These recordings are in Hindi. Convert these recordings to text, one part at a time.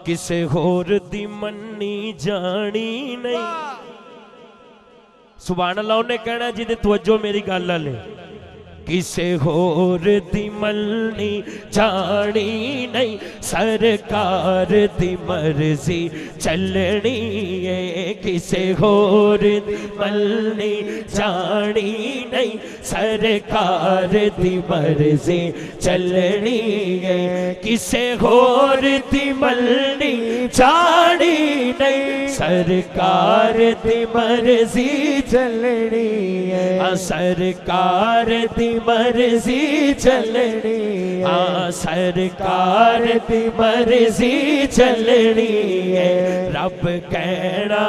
किसे होर दी मन्नी जानी नहीं। सुभान अल्लाह उन्हें कहना जिदे तवज्जो मेरी गल ले। किसे होर दी मन्नी जानी नहीं, सरकार दी मर्जी चलनी है। किसे होर दी मन्नी जानी नहीं, सरकार दी मर्जी चलनी है। किसे होर दी मन्नी जानी नहीं, सरकार दी मर्जी चलनी है। सरकार दी मर्जी चलनी है, सरकार दी मर्जी चलनी है। रब कहना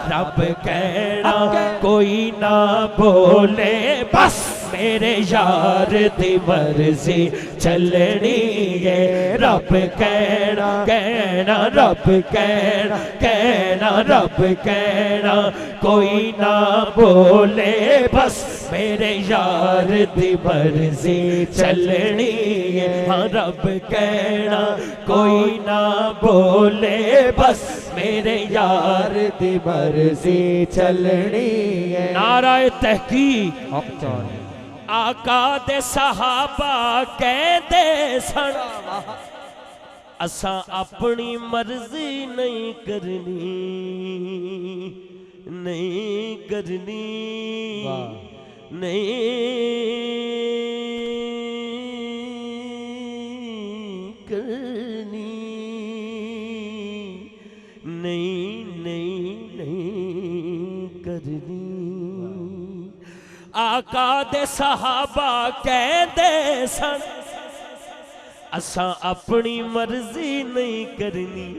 रब कहना कोई ना बोले, बस मेरे यार दी मर्जी चलनी है। रब कहना कहना रब कहना कहना रब कहना कोई ना बोले, बस मेरे यार दी मर्जी चलनी है। हाँ रब कहना कोई ना बोले, बस मेरे यार दी मर्जी चलनी है। नाराए तहकीक आका दे सहाबा कहते सन, असा अपनी मर्जी नहीं करनी नहीं करनी नहीं करनी नहीं नहीं नहीं करनी। आका दे सहाबा कहते सन, असा अपनी मर्जी नहीं करनी।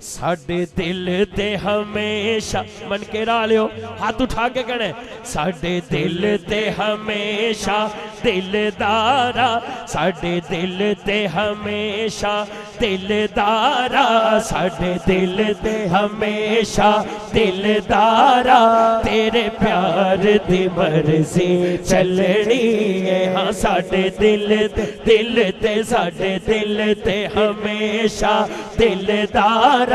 साडे दिल ते हमेशा मन के रा लियो, हाथ उठा के कहना साडे दिल ते हमेशा दिलदारा, साडे दिल ते हमेशा दिलदारा, साडे दिल ते हमेशा दिलदारा। तेरे प्यार दी मर्जी चलनी है। हाँ साडे दिल ते साडे दिल ते हमेशा दिलदारा,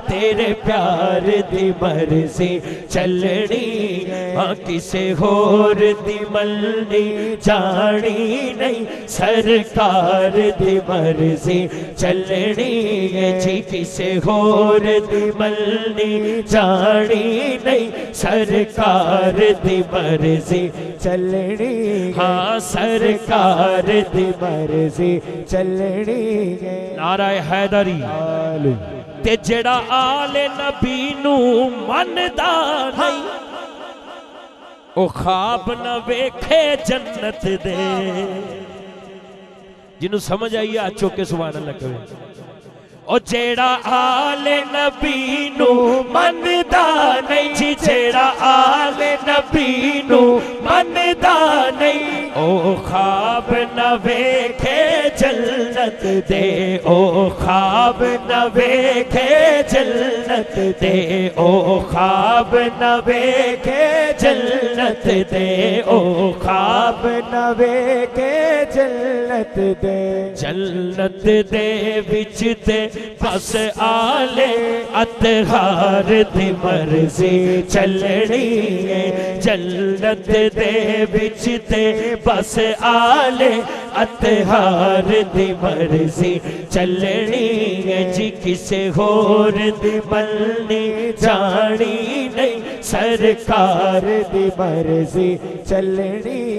तेरे प्यार दी मर्जी चलनी। हाँ किसे होर दी मन्नी जानी नहीं, सरकार दी मर्जी चलनी है जी। किसे होर दी मन्नी जानी नहीं, सरकार दी मर्जी चलनी। हाँ सरकार दी मर्जी चलनी है। नाराए हैदरी ते जेड़ा आले नबी नू मनदा नहीं, ओ ख्वाब न वेखे जन्नत दे। जिन्हों समझ आई आ चौके सुभान अल्लाह कहे। ओ जेड़ा आले नबी नू मनदा नहीं जी, जेड़ा आले नबी नू मनदा नहीं, ओ ख्वाब न वेखे जन्नत दे। ओ ख्वाब न वेखे जन्नत दे, ओ ख्वाब न वेखे जन्नत दे, ओ ख्वाब न वेखे जन्नत दे। जन्नत दे विच ते बस आले अतहार दी मर्जी चलनी है। जन्नत दे विच ते बस आले अतहार दी मर्जी चलनी है जी। किसे होर दी मन्नी जानी नहीं, सरकार दी मर्जी चलनी।